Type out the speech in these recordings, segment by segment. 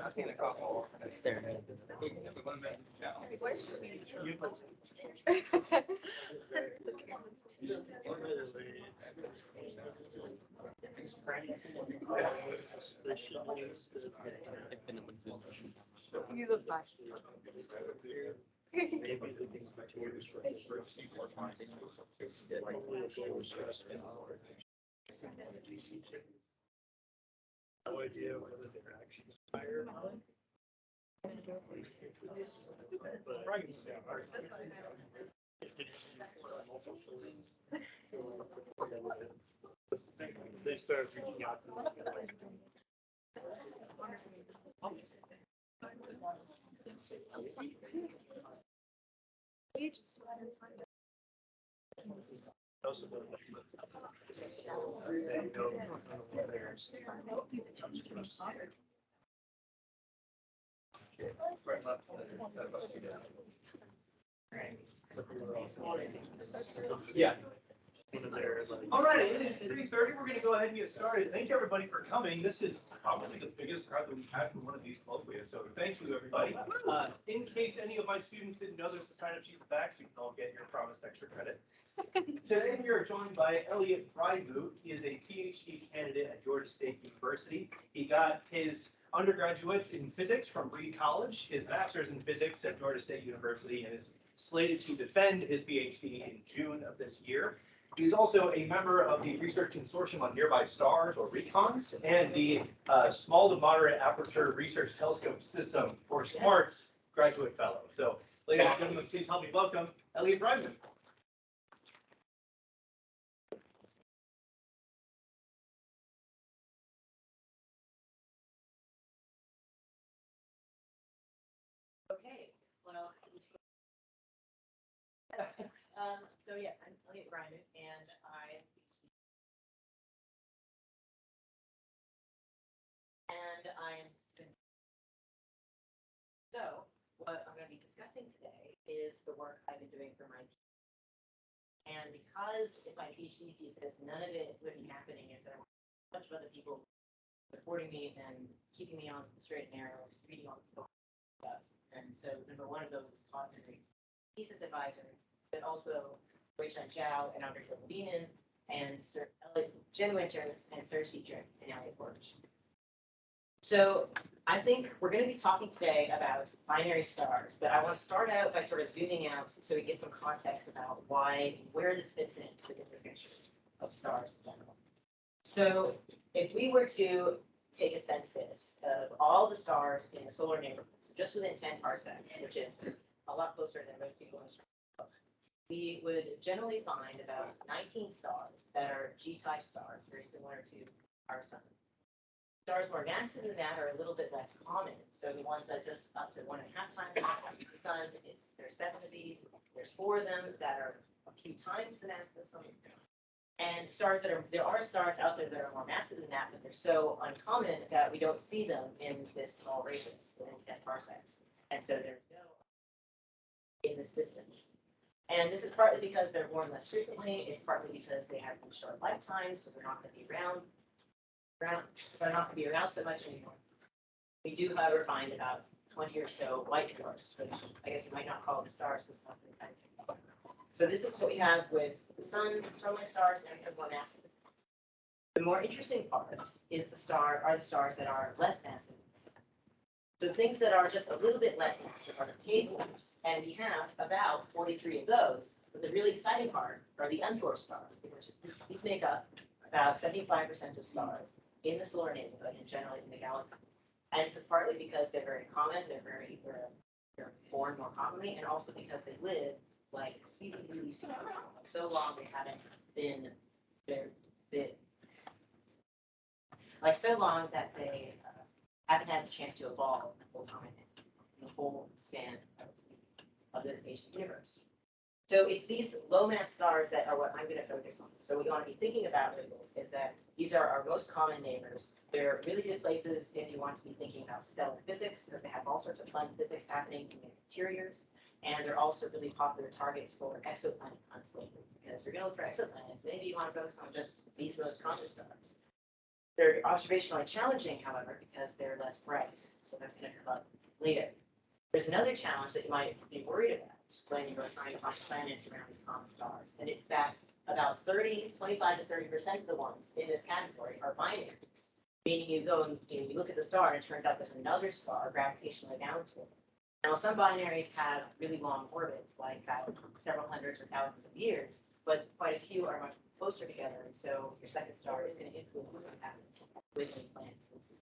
I've seen a couple. Staring at infinitely zoom. Use a flash. No idea whether they're actually fired or not. But right. They started reaching out to them. Also, they know there's Yeah. one of their like. All right, it is 3:30. We're going to go ahead and get started. Thank you, everybody, for coming. This is probably the biggest crowd that we've had for one of these colloquia, so thank you, everybody. In case any of my students didn't know, there's a sign-up sheet in the back, so you can all get your promised extra credit. Today, we are joined by Eliot Vrijmoet. He is a PhD candidate at Georgia State University. He got his undergraduate in physics from Reed College, his master's in physics at Georgia State University, and is slated to defend his PhD in June of this year. He's also a member of the Research Consortium on Nearby Stars, or RECONS, and the Small to Moderate Aperture Research Telescope System, or SMARTS, graduate fellow. So, ladies and gentlemen, please help me welcome Eliot Vrijmoet. Okay, well, so yes, I'm Eliot Vrijmoet, and I'm so what I'm going to be discussing today is the work I've been doing for my PhD. And because it's my PhD thesis, none of it would be happening if there were a bunch of other people supporting me and keeping me on the straight and narrow, reading all the stuff. And so number one of those is Todd Henry, thesis advisor, but also Wei-Shan Zhao and Andre Trevor-Beaman, and Jen Winters and Serge Dietrich and Eliot Vrijmoet. So I think we're going to be talking today about binary stars, but I want to start out by sort of zooming out so we get some context about where this fits into the bigger picture of stars in general. So if we were to take a census of all the stars in the solar neighborhood, so just within 10 parsecs, which is a lot closer than most people know, we would generally find about 19 stars that are G-type stars, very similar to our sun. Stars more massive than that are a little bit less common. So the ones that are just up to 1.5 times the mass of the sun, there's 7 of these. There's 4 of them that are a few times the mass of the sun. And there are stars out there that are more massive than that, but they're so uncommon that we don't see them in this small radius within 10 parsecs. And so there's no in this distance. And this is partly because they're born less frequently. It's partly because they have short lifetimes, so they're not going to be around. They're not going to be around so much anymore. We do, however, find about 20 or so white dwarfs, which I guess you might not call them stars because not really kind of. So this is what we have with the sun, sun-like stars, and more massive. The more interesting part is the stars that are less massive than the sun. So things that are just a little bit less massive are the cave dwarfs, and we have about 43 of those. But the really exciting part are the undwarfed stars, which these make up about 75% of stars in the solar neighborhood and generally in the galaxy. And this is partly because they're very common, they're born more commonly, and also because they live like really super long. So long they haven't been like so long that they haven't had the chance to evolve the whole time, the whole span of the ancient universe. So it's these low mass stars that are what I'm going to focus on. So what you want to be thinking about with this is that these are our most common neighbors. They're really good places if you want to be thinking about stellar physics, because they have all sorts of fun physics happening in their interiors. And they're also really popular targets for exoplanet hunts lately. Because if you're going to look for exoplanets, maybe you want to focus on just these most common stars. They're observationally challenging, however, because they're less bright, so that's gonna come up later. There's another challenge that you might be worried about when you're trying to find planets around these common stars, and it's that about 25 to 30% of the ones in this category are binaries. Meaning you go and you look at the star and it turns out there's another star gravitationally bound to it. Now, some binaries have really long orbits, like about several hundreds or thousands of years, but quite a few are much closer together, and so your second star is going to influence what happens with the planets in the system.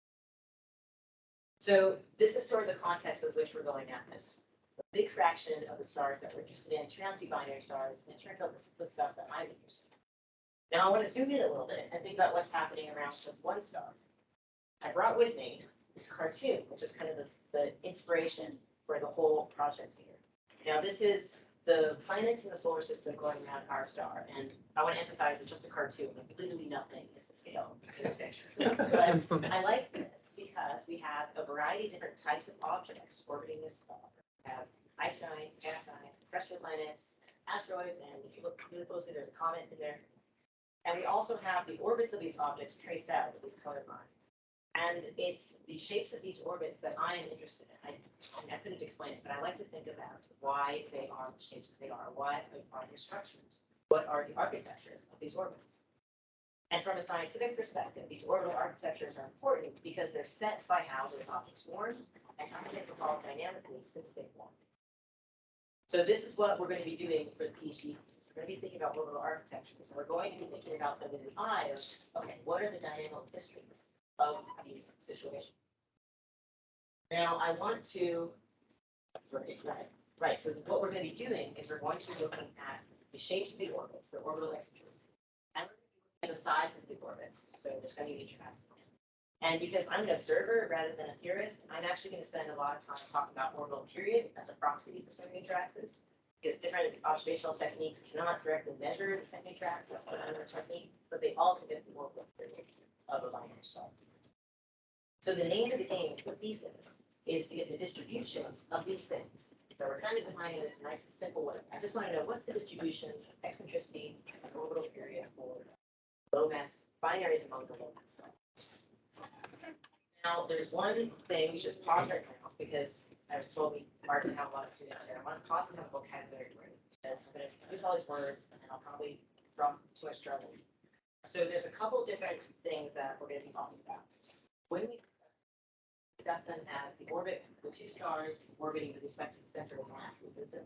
So this is sort of the context with which we're going at this. A big fraction of the stars that we're interested in turn out to be binary stars, and it turns out this is the stuff that I'm interested in. Now I want to zoom in a little bit and think about what's happening around just one star. I brought with me this cartoon, which is kind of the inspiration for the whole project here. Now this is the planets in the solar system going around our star, and I want to emphasize it's just a cartoon, like literally nothing is to scale in this picture. But I like this because we have a variety of different types of objects orbiting this star. We have ice giants, gas giants, terrestrial planets, asteroids, and if you look really closely, there's a comet in there. And we also have the orbits of these objects traced out with these colored lines. And it's the shapes of these orbits that I am interested in. I couldn't explain it, but I like to think about why they are the shapes that they are. What are their structures? What are the architectures of these orbits? And from a scientific perspective, these orbital architectures are important because they're set by how the objects form and how they've evolved dynamically since they formed. So this is what we're going to be doing for the PhD thesis. We're going to be thinking about orbital architectures, and we're going to be thinking about them in the eye of, okay, what are the dynamic histories of these situations? Now, I want to, right. So what we're going to be doing is we're going to be looking at the shapes of the orbits, the orbital eccentricities, and we're going to be looking at the size of the orbits, so the semi-major axes. And because I'm an observer rather than a theorist, I'm actually going to spend a lot of time talking about orbital period as a proxy for semi-major axis, because different observational techniques cannot directly measure the semi-major axis of another technique, but they all can get the orbital period of a binary star. So the name of the game for thesis is to get the distributions of these things. So we're kind of defining this nice and simple way. I just want to know what's the distributions of eccentricity and orbital period for low mass binaries among the low mass stars. Now, there's one thing we should pause right now because I was told we are going to have a lot of students here. I want to pause and have a vocabulary break because I'm going to use all these words and I'll probably drop too much trouble. So there's a couple different things that we're going to be talking about. When we discuss them as the orbit, the two stars orbiting with respect to the center of mass of the system,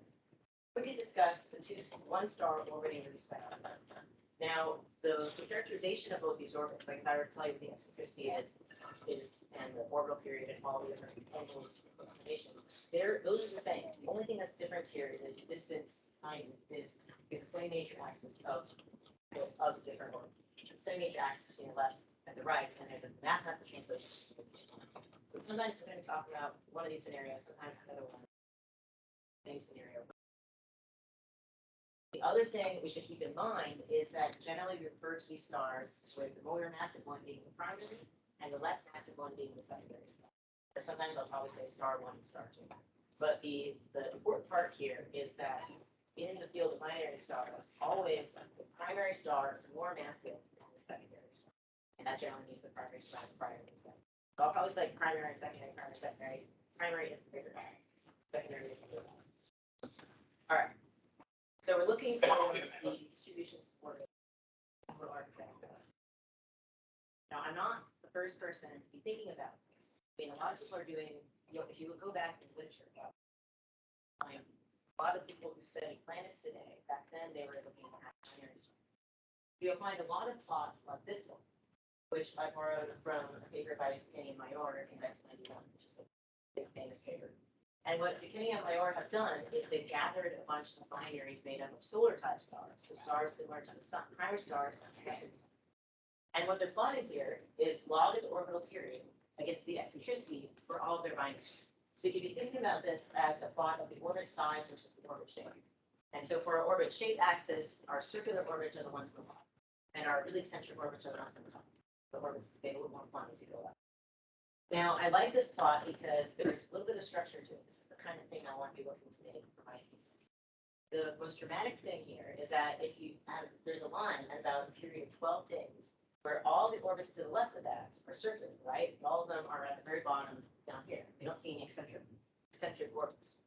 we can discuss the one star orbiting with respect to that. Now, the characterization of both these orbits, like if I were to tell you the eccentricity is and the orbital period and all the different angles of inclination, those are the same. The only thing that's different here is the distance time is the semi-major axis of the different orbits. The semi-major axis between the left and the right, and there's a mathematical translation. So sometimes we're going to talk about one of these scenarios, sometimes another one, same scenario. The other thing we should keep in mind is that generally we refer to these stars with the more massive one being the primary and the less massive one being the secondary star. Or sometimes I'll probably say star 1 and star 2. But the important part here is that in the field of binary stars, always the primary star is more massive than the secondary star. And that generally means the primary star is prior to the secondary. So I'll probably say primary and secondary, primary, secondary. Primary is the bigger guy. Secondary is the little guy. All right. So we're looking for the distributions for orbital architecture. Now, I'm not the first person to be thinking about this. I mean, a lot of people are doing, if you go back in literature, a lot of people who study planets today, back then they were looking at binary stars. You'll find a lot of plots like this one, which I borrowed from a paper by Kenny and Mayor in 1991, which is a big famous paper. And what Kenny and Mayor have done is they've gathered a bunch of binaries made up of solar type stars, so stars similar to the sun, primary stars and secondaries. And what they're plotting here is log of the orbital period against the eccentricity for all of their binaries. So you can be thinking about this as a plot of the orbit size versus the orbit shape. And so for our orbit shape axis, our circular orbits are the ones on the bottom, and our really eccentric orbits are the ones on the top. The orbits get a little more fun as you go up. Now, I like this plot because there's a little bit of structure to it. This is the kind of thing I want to be looking to make for my thesis. The most dramatic thing here is that if you there's a line at about a period of 12 days where all the orbits to the left of that are circular, right? All of them are at the very bottom down here. We don't see any eccentric orbits.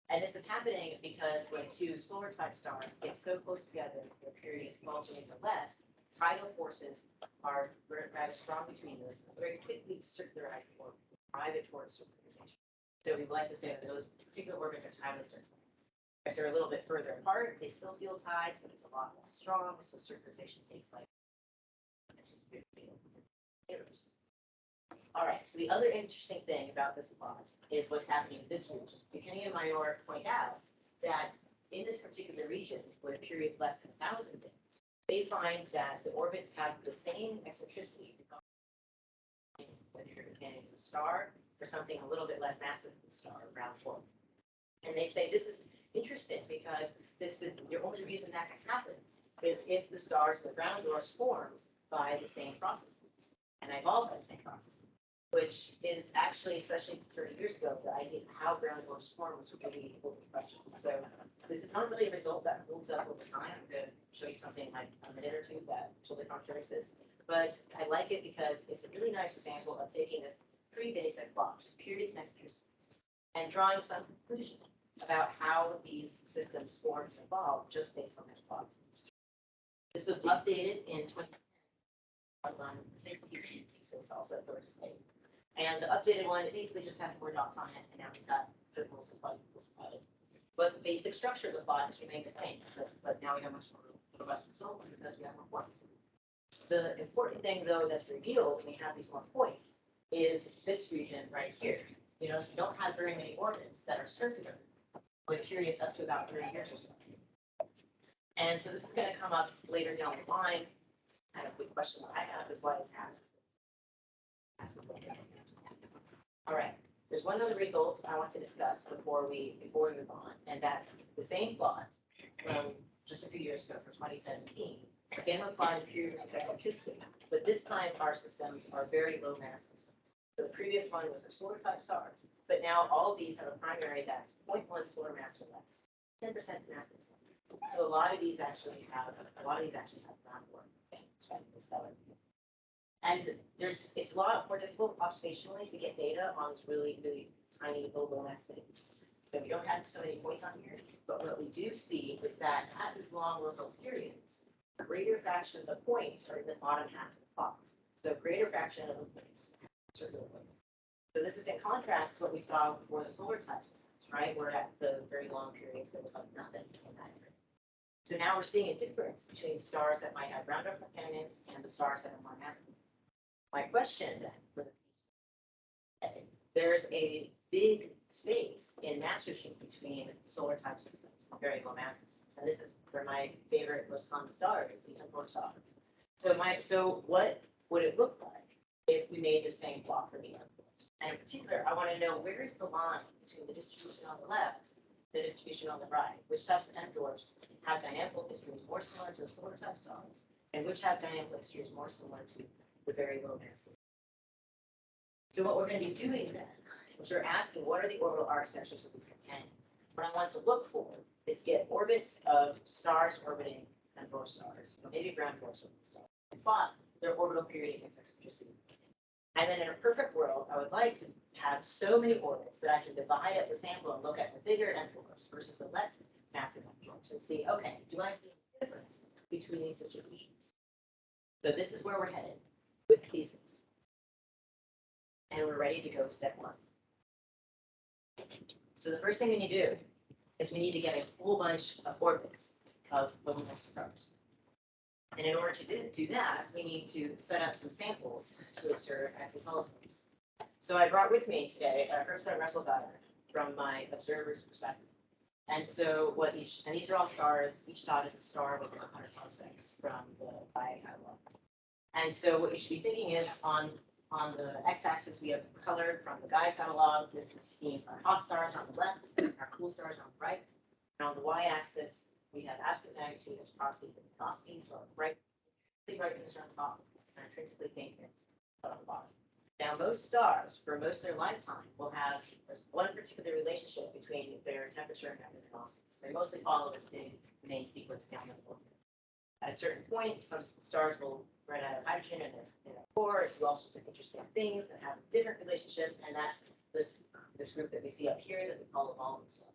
And this is happening because when two solar type stars get so close together, their period is bulging or less, tidal forces are rather strong between those, and very quickly circularize the orbit, drive it towards circularization. So we like to say that those particular orbits are tidally circularized. If they're a little bit further apart, they still feel tides, but it's a lot less strong, so circulation takes like years. All right, so the other interesting thing about this plot is what's happening in this region. Kenny and Mayor point out that in this particular region, where the period's less than 1,000 days, they find that the orbits have the same eccentricity, whether you're comparing to a star or something a little bit less massive than a star, around 4. And they say this is interesting because this is the only reason that can happen is if the stars and the ground dwarfs formed by the same processes and evolved by the same processes, which is actually, especially 30 years ago, the idea of how ground dwarfs form was really open question. So this is not really a result that holds up over time. I'm going to show you something like a minute or two that totally contradicts this. But I like it because it's a really nice example of taking this pretty basic plot, just periods next to and drawing some conclusion about how these systems formed and evolved just based on that plot. This was updated in 2010 on this thesis also at Georgia State. And the updated one, it basically just has more dots on it, and now it's got triples and quadruples about it. But the basic structure of the plot has remained the same, so, but now we have much more robust result because we have more points. The important thing, though, that's revealed when we have these more points is this region right here. You notice we don't have very many orbits that are circular with periods up to about 30 years or so. And so this is going to come up later down the line. Kind of quick question that I have is why this happens. All right, there's one other result I want to discuss before we move on, and that's the same plot from just a few years ago, for 2017. Again, applied periods of eccentricity, but this time our systems are very low mass systems. So the previous one was a solar type stars, but now all of these have a primary that's 0.1 solar mass or less, 10% mass in the sun. So a lot of these actually have groundwork things, right? The stellar. And it's a lot more difficult observationally to get data on these really, really tiny low mass things. So we don't have so many points on here, but what we do see is that at these long local periods, a greater fraction of the points are in the bottom half of the plot. So a greater fraction of the points circular. So this is in contrast to what we saw before the solar type systems, right? Where at the very long periods there was like nothing in that area. So now we're seeing a difference between the stars that might have round-up companions and the stars that are more massive. My question then, for there's a big space in mass regime between solar type systems and very low mass systems. And this is where my favorite most common star is, the M4 stars. So what would it look like if we made the same plot for the M4s? And in particular, I want to know where is the line between the distribution on the left, the distribution on the right, which types of M dwarfs have dynamical histories more similar to the solar type stars, and which have dynamical histories more similar to the very low mass systems. So what we're going to be doing then, is we're asking what are the orbital architectures of these companions. What I want to look for is get orbits of stars orbiting M4 stars, or maybe ground dwarfs orbiting stars, and plot their orbital period against eccentricity. And then in a perfect world, I would like to have so many orbits that I can divide up the sample and look at the bigger M dwarfs versus the less massive M dwarfs and see, okay, do I see a difference between these distributions? So this is where we're headed with thesis. And we're ready to go step 1. So the first thing we need to do is we need to get a whole bunch of orbits of luminous stars. And in order to do that, we need to set up some samples to observe as the telescopes. So I brought with me today a Hertzsprung Russell dot from my observer's perspective. And so these are all stars. Each dot is a star within 100 parsecs from the Gaia catalog. And so what you should be thinking is on the x-axis, we have color from the Gaia catalog. This means our hot stars on the left, our cool stars on the right. And on the y-axis, we have absolute magnitude as proxy for luminosity, so bright things are on top, and intrinsically faint things on the bottom. Now, most stars, for most of their lifetime, will have one particular relationship between their temperature and their luminosity. So they mostly follow this big main sequence down the orbit. At a certain point, some stars will run out of hydrogen in a core, do all sorts of interesting things and have a different relationship, and that's this group that we see up here that we call evolving stars.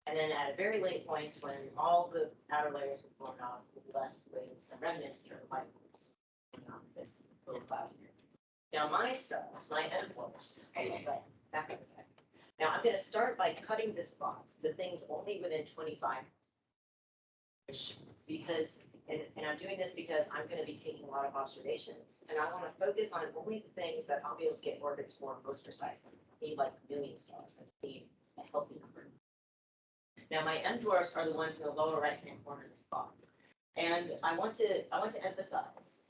And then at a very late point, when all the outer layers have blown off, we'll be left with some remnants of the white on this little cloud here. Now my stars, my M dwarfs, back in a second. Now I'm going to start by cutting this box to things only within 25, because, and I'm doing this because I'm going to be taking a lot of observations, and I want to focus on only the things that I'll be able to get orbits for most precisely. I need like a million stars. I need a healthy number. Now my M dwarfs are the ones in the lower right-hand corner of this box, and I want to emphasize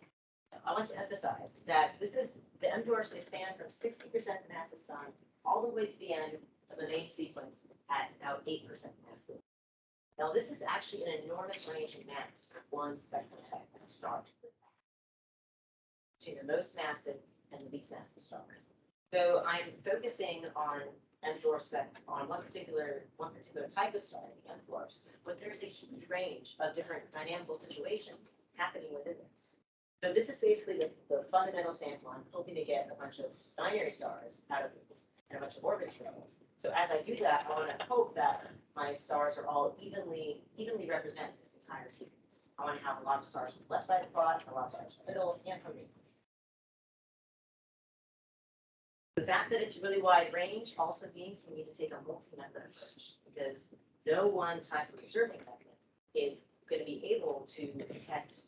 that this is the M dwarfs. They span from 60% mass of the sun all the way to the end of the main sequence at about 8% mass. Now this is actually an enormous range in mass for one spectral type of star, between the most massive and the least massive stars. So I'm focusing on M dwarfs on one particular type of star, the M dwarfs, but there's a huge range of different dynamical situations happening within this. So this is basically the fundamental sample. I'm hoping to get a bunch of binary stars out of these and a bunch of orbits from those. So as I do that, I want to hope that my stars are all evenly represent this entire sequence. I want to have a lot of stars on the left side of the plot, a lot of stars in the middle, and from me. The fact that it's a really wide range also means we need to take a multi-method approach, because no one type of observing method is going to be able to detect,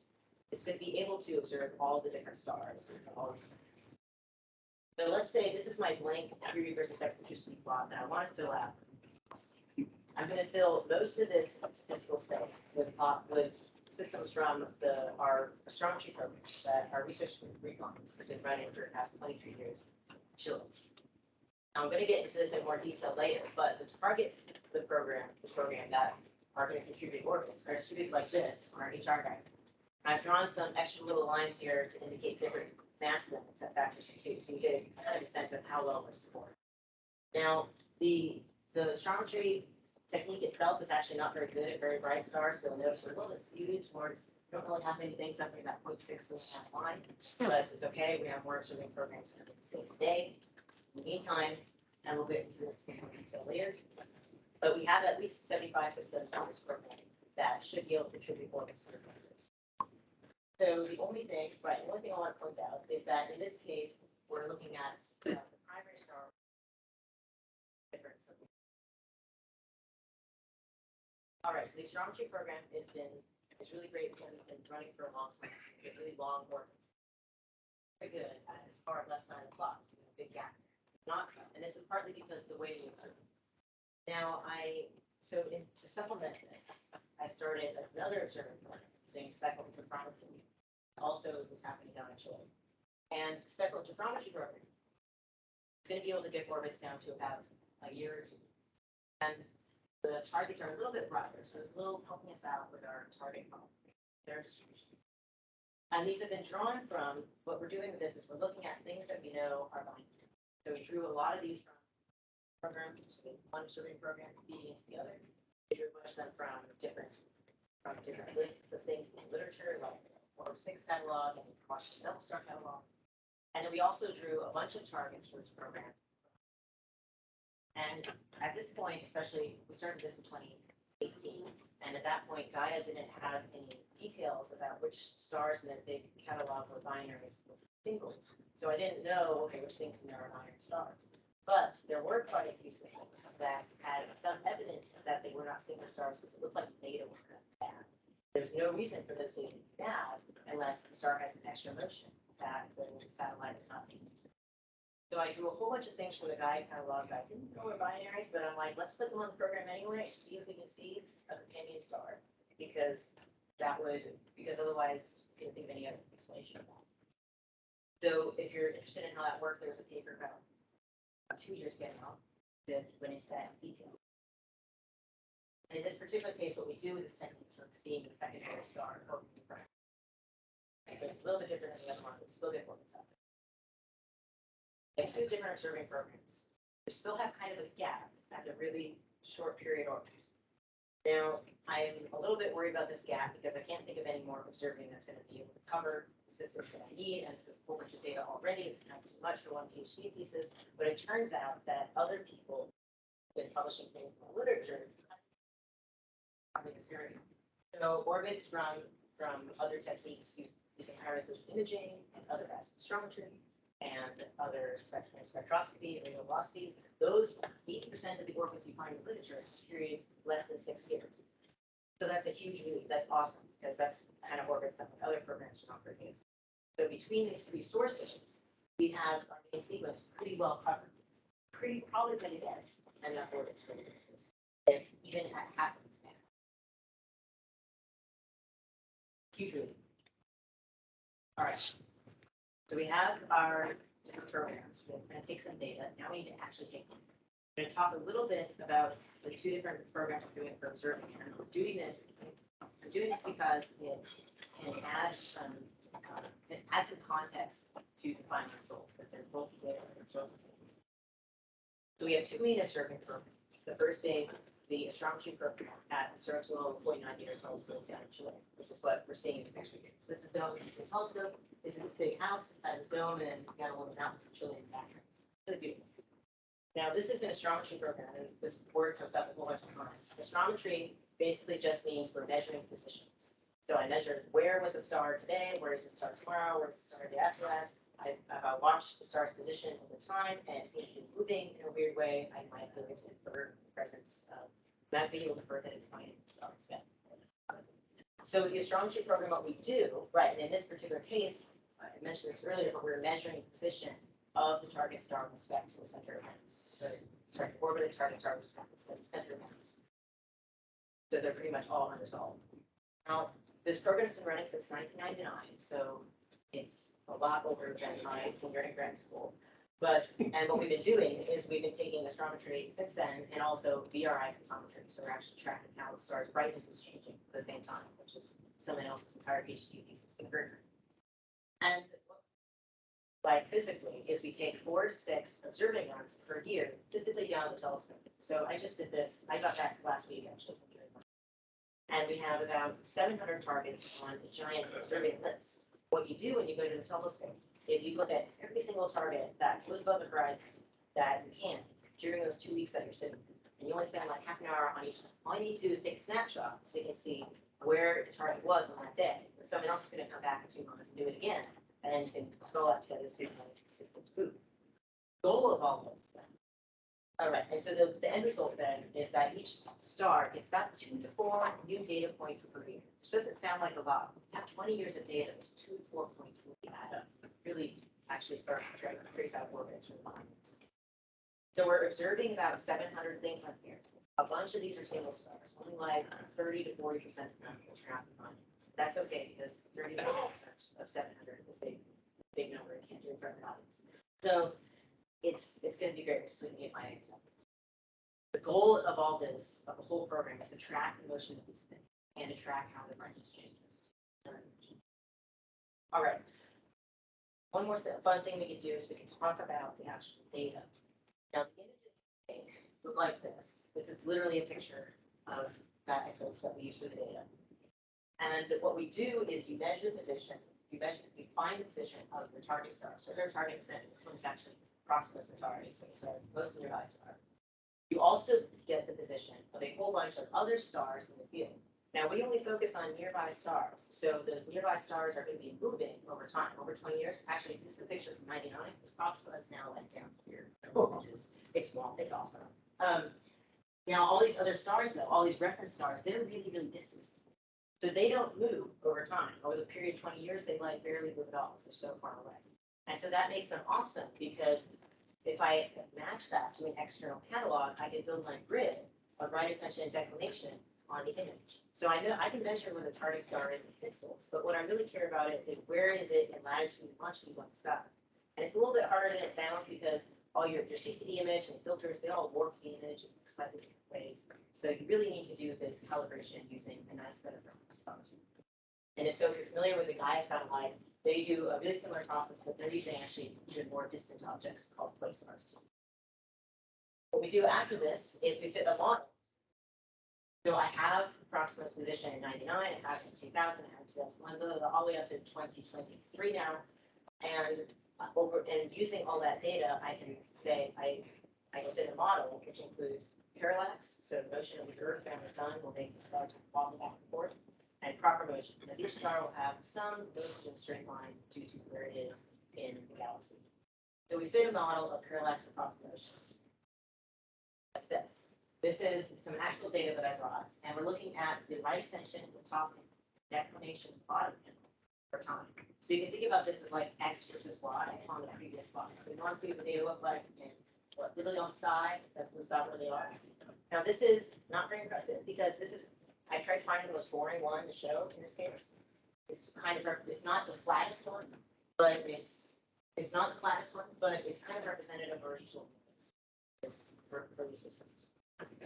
it's going to be able to observe all the different stars. So let's say this is my blank period versus eccentricity plot that I want to fill out. I'm going to fill most of this statistical space with systems from our astronomy program that our research group recons that has been running for the past 23 years. Children. I'm going to get into this in more detail later, but the targets of this program that are going to contribute orbits are distributed like this on our HR diagram. I've drawn some extra little lines here to indicate different mass limits at factors of 2, so you get kind of a sense of how well we're scored. Now, the astrometry technique itself is actually not very good at very bright stars, so notice we're a little bit skewed towards, we don't really have many things up in that 0.6 mass line, but it's okay. We have more observing programs that stay today. In the meantime, and we'll get into this in more detail later, but we have at least 75 systems on this program that should be able to contribute orbits to the process. So the only thing I want to point out is that in this case, we're looking at the primary star difference. All right, so the astrometry program is really great because it's been running for a long time. So we get really long orbits. Very good at this far left side of the plot. So a big gap. Not, and this is partly because the way we observe. Now to supplement this, I started another observing program using spectral interferometry. Also, this happening down in Chile. And the spectral interferometry program is going to be able to get orbits down to about a year or two. And the targets are a little bit brighter, so it's a little helping us out with our target problem, their distribution. And these have been drawn from, what we're doing with this is we're looking at things that we know are binary. So we drew a lot of these from programs, so one observing program feeding into the other. We drew a bunch of them from different lists of things in literature, like Orb 6 catalog and Washington Double Star catalog. And then we also drew a bunch of targets for this program. And at this point, especially, we started this in 2018, and at that point, Gaia didn't have any details about which stars in that big catalog were binaries or singles. So I didn't know, okay, which things in there are binary stars. But there were quite a few systems that had some evidence that they were not single stars because it looked like the data were kind of bad. There's no reason for those data to be bad unless the star has an extra motion that the satellite is not taking. So I drew a whole bunch of things from the Gaia catalog that I didn't know were binaries, but I'm like, let's put them on the program anyway, see if we can see a companion star, because otherwise we couldn't think of any other explanation of that. So if you're interested in how that worked, there was a paper about 2 years ago now that went into that in detail. And in this particular case, what we do with this technique is seeing the secondary star over the front. So it's a little bit different than the other one, but still get orbits out. We have 2 different observing programs. We still have kind of a gap at the really short period orbits. Now, I'm a little bit worried about this gap because I can't think of any more observing that's going to be able to cover the systems that I need, and it's a whole bunch of data already. It's kind of too much for one PhD thesis, but it turns out that other people have been publishing things in the literature covering this area. So orbits from other techniques using high resolution imaging and other types of astrometry and other spectroscopy and radial velocities, those 80% of the orbits you find in the literature periods less than 6 years. So that's a huge leap. That's awesome because that's the kind of orbits that other programs are not producing. So between these three sources, we have our main sequence pretty well covered. Pretty probably going to get enough orbits for the business, if even at half of the span. Huge leap. All right. So we have our different programs. We're going to take some data. Now we need to actually take them. I'm going to talk a little bit about the two different programs we're doing for observing. And I'm doing this because it can add some context to the final results because they're both there. So we have two main observing programs. The first being the astrometry program at the Ceratwell 49-meter telescope down in Chile, which is what we're seeing in this picture here. So this is the telescope. Is in this big house inside this dome, and we've got a little mountains of Chile in the background. Really beautiful. Now, this is an astrometry program, and this word comes up a whole bunch of times. Astrometry basically just means we're measuring positions. So I measured where was the star today, where is the star tomorrow, where is the star the day after that. I watched the star's position over time, and it seems to be moving in a weird way. I might be able to infer the presence of that, be able to infer that it's going to star instead. So with the astrometry program, what we do, right, and in this particular case, I mentioned this earlier, but we're measuring the position of the target star with respect to the center of mass. Sorry, orbit of the target star with respect to the center of mass. So they're pretty much all unresolved. Now, this program's been running since 1999, so it's a lot older than my tenure in grad school. And what we've been doing is we've been taking astrometry since then and also VRI photometry. So we're actually tracking how the star's brightness is changing at the same time, which is someone else's entire PhD thesis concurrently. And like physically is we take 4 to 6 observing runs per year physically down the telescope. So I just did this. I got back last week actually. And we have about 700 targets on a giant observing list. What you do when you go to the telescope is you look at every single target that goes above the horizon that you can during those 2 weeks that you're sitting. And you only spend like half an hour on each. All you need to do is take a snapshot so you can see where the target was on that day. And someone else is going to come back in 2 months and do it again. And then you can put all that together to see how consistent food. Goal of all this then. All right, and so the end result then is that each star gets about 2 to 4 new data points per year, which doesn't sound like a lot. You have 20 years of data, those 2 to 4 points really add up. Really actually start to trace out orbits from lines. So we're observing about 700 things on here. A bunch of these are single stars, only like 30 to 40% of them will track the findings. That's okay because 30 to 40% of 700 is a big number. I can't do it for an audience. So it's going to be great so we can get my examples. The goal of all this, of the whole program, is to track the motion of these things and to track how the brightness changes. All right. One more fun thing we can do is we can talk about the actual data. Now, the images look like this. This is literally a picture of that isotope that we use for the data. And what we do is you measure the position, you find the position of the target star. So their target center, this one's actually Proxima Centauri, so it's our most nearby star. You also get the position of a whole bunch of other stars in the field. Now, we only focus on nearby stars. So those nearby stars are going to be moving over time, over 20 years. Actually, this is a picture from 99. This Proxima is now like down here. It's awesome. Now, all these other stars, though, all these reference stars, they're really, really distant. So they don't move over time. Over the period of 20 years, they like barely move at all. They're so far away. And so that makes them awesome because if I match that to an external catalog, I can build my grid of right ascension and declination on the image. So I know I can measure where the target star is in pixels, but what I really care about it is where is it in latitude and longitude on the sky. And it's a little bit harder than it sounds because all your CCD image and filters, they all warp the image in slightly different ways. So you really need to do this calibration using a nice set of reference stars. And so if you're familiar with the Gaia satellite, they do a really similar process, but they're using actually even more distant objects called quasars too. What we do after this is we fit a model So I have Proxima's position in 99, I have in 2000, I have 2001, all the way up to 2023 now. And using all that data, I can say I did a model which includes parallax, so motion of the Earth and the Sun will make the star wobble back and forth, and proper motion, because your star will have some motion in a straight line due to where it is in the galaxy. So we fit a model of parallax and proper motion like this. This is some actual data that I brought, and we're looking at the right extension, the top declination, bottom panel for time. So you can think about this as like X versus Y on the previous slide. So you want to see what the data look like and what really on the side, that was about where they are. Now this is not very impressive because this is, I tried finding the most boring one to show in this case. It's kind of, it's not the flattest one, but it's not the flattest one, but it's kind of representative of regional movements. It's for these systems.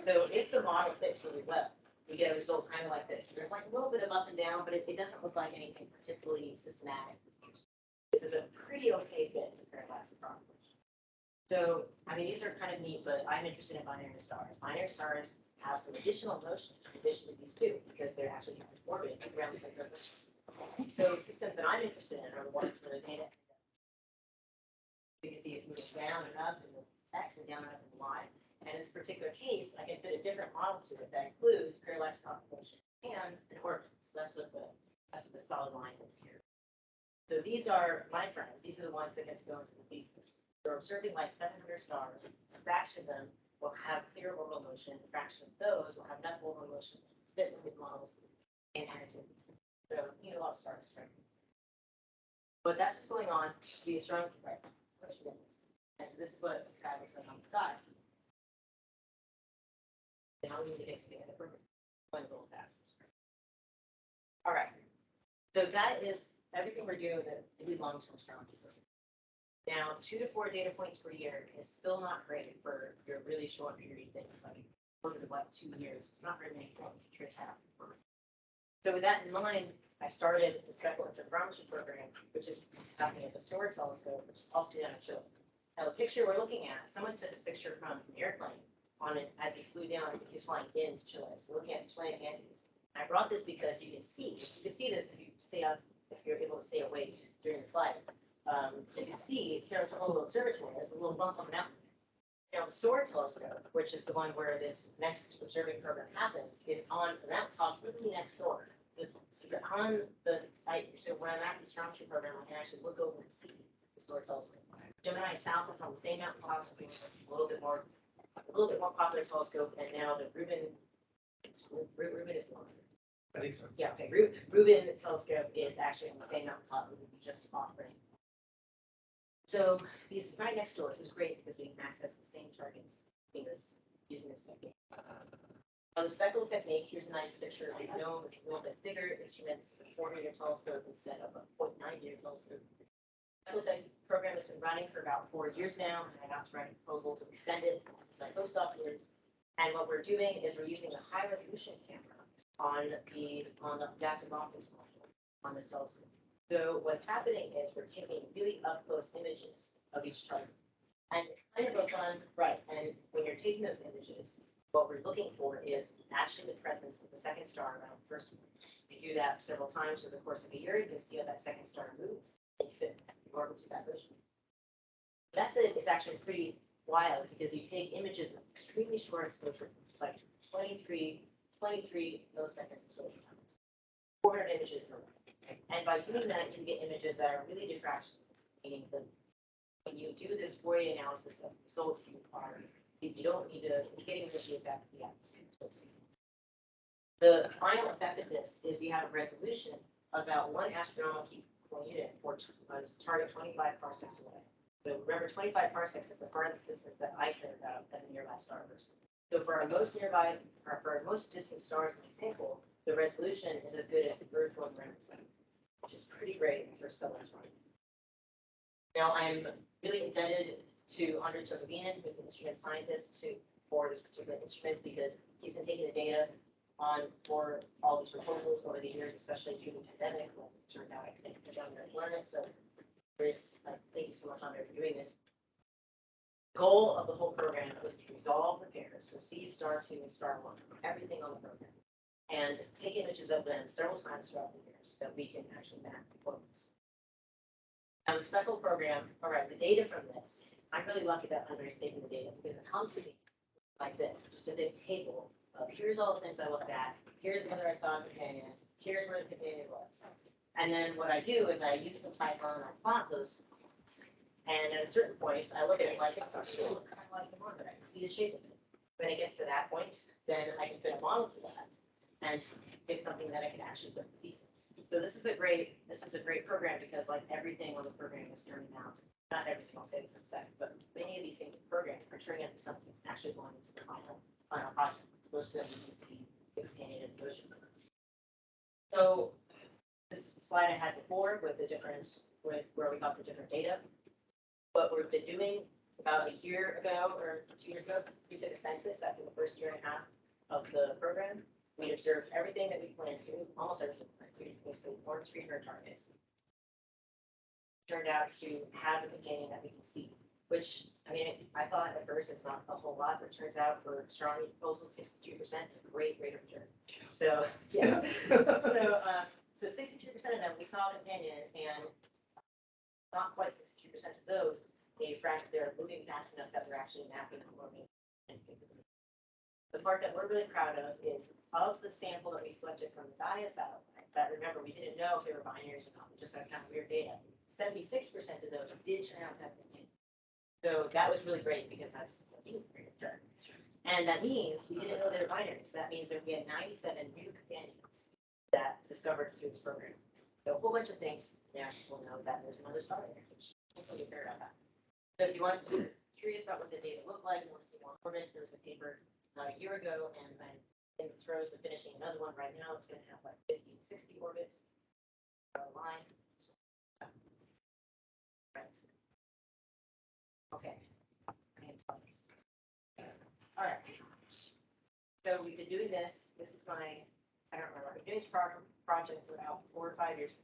So if the model fits really well, we get a result kind of like this. There's like a little bit of up and down, but it doesn't look like anything particularly systematic. This is a pretty okay fit for parallax and proper motion. So, I mean, these are kind of neat, but I'm interested in binary stars. Binary stars have some additional motion in addition to these two, because they're actually orbiting around the center of the Earth. So systems that I'm interested in are the ones where the data, you can see it's moving down and up in the X and down and up in the Y. And in this particular case, I can fit a different model to it that includes parallax propagation and an orbit. So that's what the solid line is here. So these are my friends. These are the ones that get to go into the thesis. We're observing like 700 stars. A fraction of them will have clear orbital motion. A fraction of those will have enough orbital motion to fit with models and activities. So you need a lot of stars, right? But that's what's going on. The astronomy, right? And so this is what the sky looks like on the sky. Now we need to get together. We're going a little fast. All right. So that is everything we're doing that we long-term astronomy. Now, 2 to 4 data points per year is still not great for your really short period things like over like 2 years. It's not very many points to trace out. So with that in mind, I started the Speckle Interferometry program, which is happening at the SOAR telescope, which is also down in Chile. Now, the picture we're looking at, someone took this picture from an airplane on it as he flew down. I think he was flying into Chile. So looking at the Chilean Andes. I brought this because you can see this if you stay up, if you're able to stay awake during the flight. You can see Saratoga Observatory has a little bump on the mountain. Now the SOAR telescope, which is the one where this next observing program happens, is on the mountaintop really next door. This one. So you're on the so when I'm at the astronomy program, I can actually look over and see the SOAR telescope. Gemini South is on the same mountaintop, so it's a little bit more popular telescope, and now the Rubin is the one. I think so. Yeah, okay. Rubin telescope is actually on the same mountaintop. It would be just offering. So these right next door. This is great because we can access the same targets using this technique. Now the speckle technique. Here's a nice picture. I know it's a little bit bigger instruments. It's a 4-meter telescope instead of a 0.9-meter telescope. The speckle program has been running for about 4 years now, and I got to write a proposal to extend it to my postdoc years. And what we're doing is we're using a high resolution camera on the adaptive optics module on this telescope. So what's happening is we're taking really up close images of each target. And it's kind of a fun, right? And when you're taking those images, what we're looking for is actually the presence of the second star around the first one. We do that several times over the course of a year. You can see how that second star moves and fit in order to that motion. The method is actually pretty wild because you take images with extremely short exposure, like 23 milliseconds exposure times, 400 images per minute. And by doing that, you get images that are really diffraction, meaning that when you do this Fourier analysis of results, you don't need to, it's getting rid of the effect of the atmosphere. The final effectiveness is we have a resolution about 1 astronomical unit for target 25 parsecs away. So remember, 25 parsecs is the farthest distance that I care about as a nearby star person. So for our most nearby, or for our most distant stars in the sample, the resolution is as good as the Earth going around the sun, which is pretty great for stellar astronomy. Now, I'm really indebted to Andre Tokovian, who's the instrument scientist for this particular instrument, because he's been taking the data for all these proposals over the years, especially through the pandemic, when it turned out I couldn't learn it. So thank you so much, Andre, for doing this. Goal of the whole program was to resolve the pairs, so see star 2 and star 1, everything on the program, and take images of them several times throughout the year so that we can actually map performance. Now the speckle program, all right, the data from this, I'm really lucky that Andre's taking the data because it comes to me like this, just a big table of here's all the things I looked at, here's whether I saw a companion, here's where the companion was. And then what I do is I use some Python and I plot those points. And at a certain point, I look at it like it's starting to look kind of like the one that I can see the shape of it. When it gets to that point, then I can fit a model to that and get something that I can actually put in the thesis. So this is a great program because like everything on the program is turning out, not everything, I'll say this in a second, but many of these things in the program are turning out to something that's actually going into the final project. Most of them you can see the companion and the ocean. So this is the slide I had before with the difference with where we got the different data. What we've been doing about a year ago or 2 years ago, we took a census after the first year and a half of the program. We observed everything that we planned to, almost everything we planned to, basically more than 300 targets. Turned out to have a companion that we can see, which, I mean, I thought at first it's not a whole lot, but it turns out for astronomy proposals, 62% is a great rate of return. So, yeah. So 62% of them, we saw a companion, and not quite 62% of those, they're moving fast enough that they're actually mapping and forming. The part that we're really proud of is of the sample that we selected from the Gaia satellite, that remember, we didn't know if they were binaries or not, we just had kind of weird data. 76% of those did turn out to have companions. So that was really great because that means a great return. And that means we didn't know they were binaries. So that means that we had 97 new companions that discovered through this program. So a whole bunch of things, yeah, we'll know that there's another star there, which hopefully you figure out that. So if you want, curious about what the data look like, you want to see more orbits, there was a paper a year ago, and I'm in the throes of finishing another one right now. It's going to have like 50 and 60 orbits. Line. Right. Okay. All right. So we've been doing this. This is my, I don't remember, I've been doing this project for about 4 or 5 years.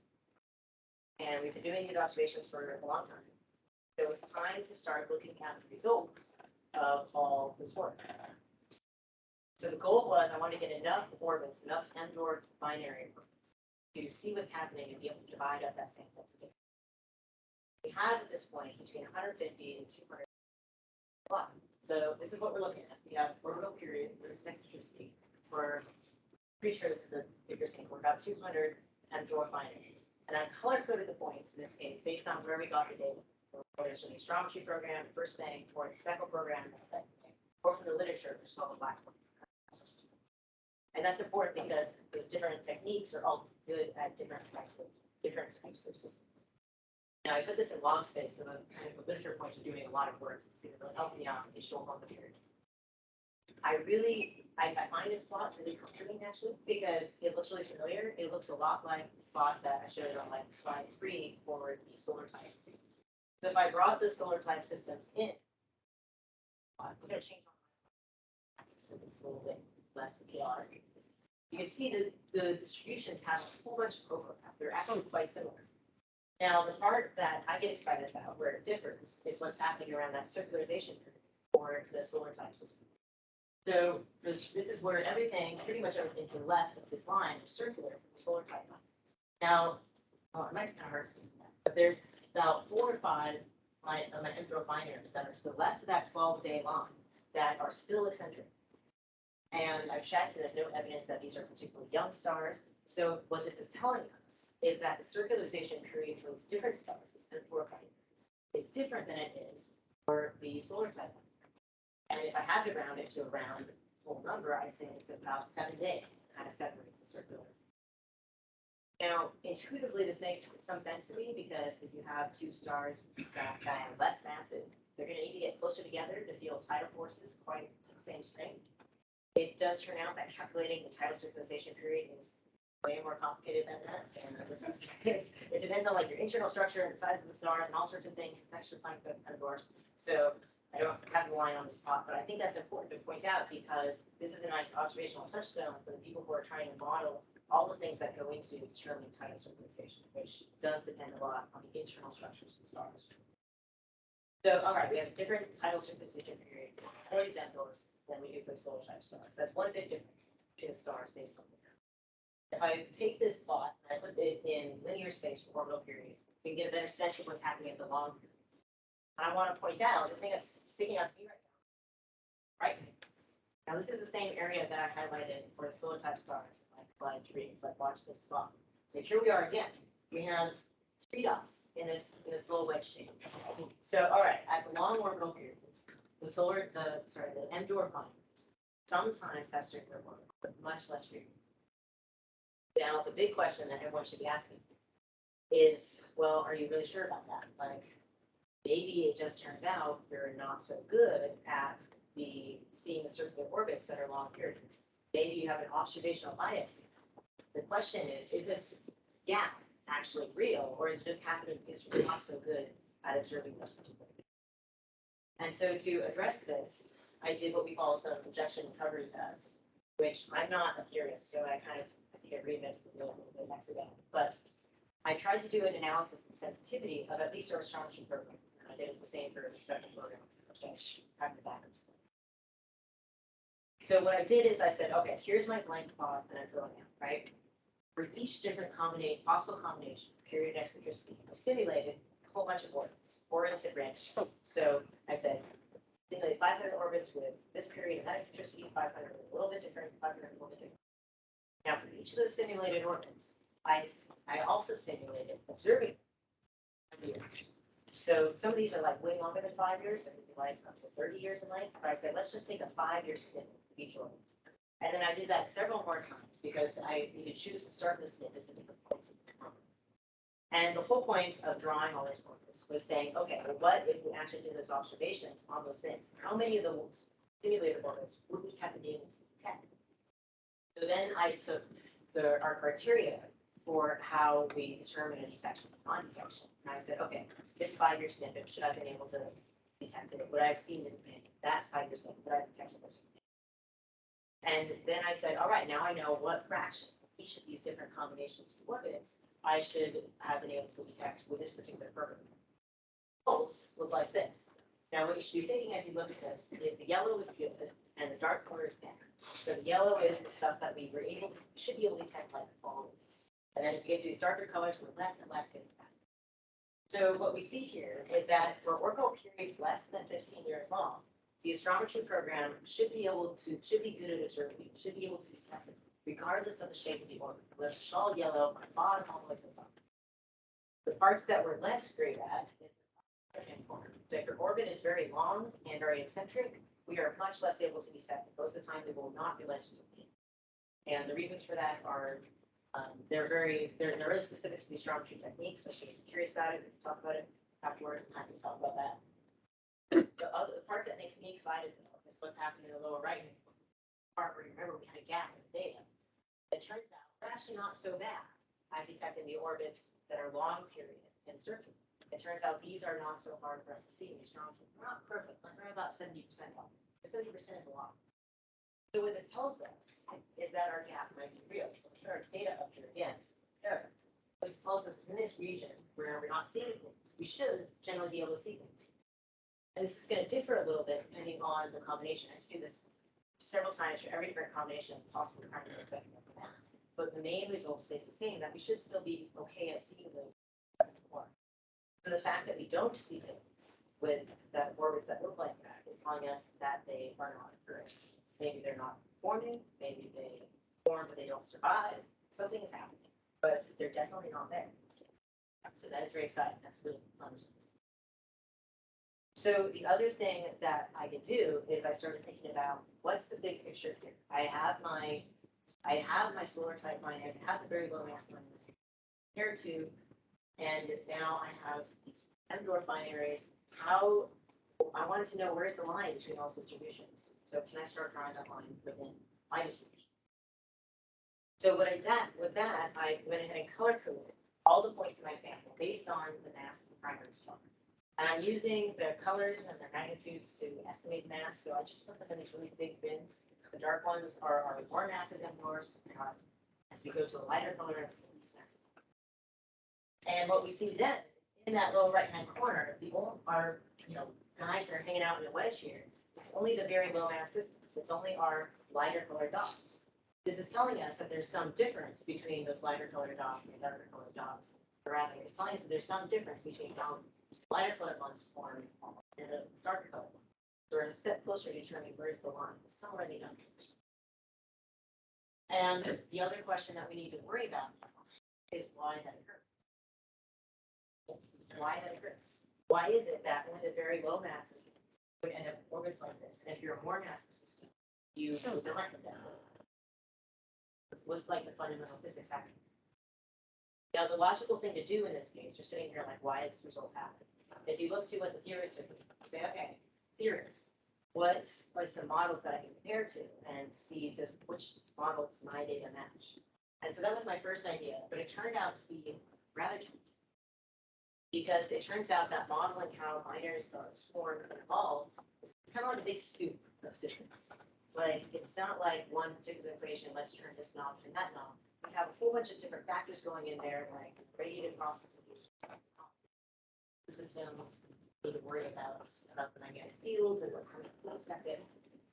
And we've been doing these observations for a long time. So it's time to start looking at the results of all this work. So the goal was I wanted to get enough orbits, enough M-Dwarf binary orbits to see what's happening and be able to divide up that sample. We have at this point between 150 and 200 plot. So this is what we're looking at. We have orbital period versus eccentricity. We're pretty sure this is the bigger sample. We're about 200 M-Dwarf binaries. And I color-coded the points in this case based on where we got the data. Whether it's from the astrometry program, the first thing, or the speckle program, the second thing, or from the literature, which is all the black one. And that's important because those different techniques are all good at different types of systems. Now I put this in log space, so the kind of literature points are doing a lot of work. It's really helping me out. They show up on the period. I find this plot really comforting actually because it looks really familiar. It looks a lot like the plot that I showed on like slide 3 for the solar type systems. So if I brought the solar type systems in, I'm going to change so it's a little bit less chaotic. You can see that the distributions have a whole bunch of overlap. They're actually quite similar. Now, the part that I get excited about where it differs is what's happening around that circularization for the solar type system. So this is where everything, pretty much everything to the left of this line is circular for the solar type lines. Now, it might be kind of hard to see that, but there's about 4 or 5 of my M-Dwarf binaries that are to the left of that 12-day line that are still eccentric. And I've checked, and there's no evidence that these are particularly young stars. So what this is telling us is that the circularization period for these different stars, these M-Dwarf binaries, is different than it is for the solar type binaries. And if I had to round it to a round whole number, I'd say it's about 7 days, kind of separates the circular. Now, intuitively, this makes some sense to me because if you have 2 stars that are less massive, they're going to need to get closer together to feel tidal forces quite to the same strength. It does turn out that calculating the tidal circularization period is way more complicated than that. And it depends on like your internal structure and the size of the stars and all sorts of things. It's extra fun for dwarfs. So I don't have the line on the spot, but I think that's important to point out because this is a nice observational touchstone for the people who are trying to model all the things that go into determining tidal circulation, which does depend a lot on the internal structures of stars. So, all right, we have different tidal circumcision period for examples than we do for solar type stars. That's one big difference between the stars based on the map. If I take this plot and I put it in linear space for orbital period, we can get a better sense of what's happening at the long periods. And I want to point out the thing that's sticking out to me right now. This is the same area that I highlighted for the solar type stars, like slide 3. It's like watch this spot. So here we are again. We have 3 dots in this little wedge shape. So all right, at the long orbital periods, the M dwarf binaries sometimes have circular orbits, but much less frequently. Now the big question that everyone should be asking is, well, are you really sure about that? Like, maybe it just turns out you're not so good at seeing the circular orbits that are long periods. Maybe you have an observational bias. The question is this gap actually real, or is it just happening because we're not so good at observing those particular things? And so to address this, I did what we call some projection recovery tests, which I'm not a theorist, so I kind of, I think I reinvented the wheel a little bit next again. But I tried to do an analysis of the sensitivity of at least our astronomy program. And I did the same for the spectrum program, which I have the backups. So what I did is I said, okay, here's my blank plot that I'm filling out, right? For each different possible combination, period eccentricity, I simulated a whole bunch of orbits, oriented range. So I said, simulate 500 orbits with this period of that eccentricity, 500 with a little bit different, 500 a little bit different. Now, for each of those simulated orbits, I also simulated observing years. So some of these are like way longer than 5 years, they could be like up to 30 years in length. But I said, let's just take a 5-year snippet of each orbit. And then I did that several more times because I needed to choose to start the snippets at different points of the program. And the whole point of drawing all those orbits was saying, okay, well, what if we actually did those observations on those things? How many of those simulated orbits would we have been able to detect? So then I took our criteria for how we determine a detection or non-detection. And I said, okay, this 5-year snippet, should I have been able to detect it? Would I have seen it in that 5-year snippet? Would I have detected it? And then I said, all right, now I know what fraction of each of these different combinations of orbits I should have been able to detect with this particular program. Results look like this. Now, what you should be thinking as you look at this is the yellow is good and the dark color is bad. So the yellow is the stuff that we should be able to detect like all of these. And then as you get to these darker colors, we're less and less good at that. So what we see here is that for orbital periods less than 15 years long, the astrometry program should be good at observing, should be able to detect it, regardless of the shape of the orbit. Let's show yellow from the bottom all the way to the top. The parts that we're less great at is the right-hand corner. So if your orbit is very long and very eccentric, we are much less able to detect it. Most of the time, we will not be less observing. And the reasons for that are they're really specific to the astrometry technique. So if you're curious about it, we can talk about it afterwards. I'm happy to talk about that. The part that makes me excited though is what's happening in the lower right hand part where you remember we had a gap in the data. It turns out we're actually not so bad at detecting the orbits that are long period and circular. It turns out these are not so hard for us to see in the astrometry. We're not perfect, but we're about 70% off. 70% is a lot. So what this tells us is that our gap might be real. So our data up here again. What this tells us is in this region where we're not seeing things, we should generally be able to see things. And this is going to differ a little bit depending on the combination. I do this several times for every different combination, possible primary and secondary mass. But the main result stays the same, that we should still be okay at seeing those before. So the fact that we don't see things with that orbits that look like that is telling us that they are not occurring. Maybe they're not forming, maybe they form but they don't survive. Something is happening, but they're definitely not there. So that is very exciting. That's really fun. So the other thing that I could do is I started thinking about what's the big picture here. I have my solar type binaries, I have the very low mass binaries here too, and now I have these M dwarf binaries. How I wanted to know where's the line between all those distributions. So can I start drawing that line within my distribution? So with that, I went ahead and color coded all the points in my sample based on the mass of the primary star. And I'm using the colors and their magnitudes to estimate mass, so I just put them in these really big bins. The dark ones are more massive than yours. As we go to a lighter color, it's the least massive. And what we see then, in that lower right-hand corner, the only, our, guys that are hanging out in the wedge here, it's only the very low mass systems. It's only our lighter colored dots. This is telling us that there's some difference between those lighter colored dots and darker colored dots. Or rather, it's telling us that there's some difference between how lighter colored ones form and the darker colored ones. So we're a step closer to determining where's the line. It's somewhere in the numbers. And the other question that we need to worry about is why that occurs. Yes, why that occurs. Why is it that only the very low mass systems would end up in orbits like this? And if you're a more massive system, you would not have that. What's like the fundamental physics happening? Now, the logical thing to do in this case, you're sitting here like, why does this result happen? Is you look to what the theorists are doing. Say, okay, theorists, what are some models that I can compare to and see which model does my data match? And so that was my first idea, but it turned out to be rather challenging. Because it turns out that modeling how binary stars form and evolve is kind of like a big soup of physics. Like, it's not like one particular equation, let's turn this knob and that knob. We have a whole bunch of different factors going in there, like radiative processes, systems, need to worry about the magnetic fields and what kind of field expected.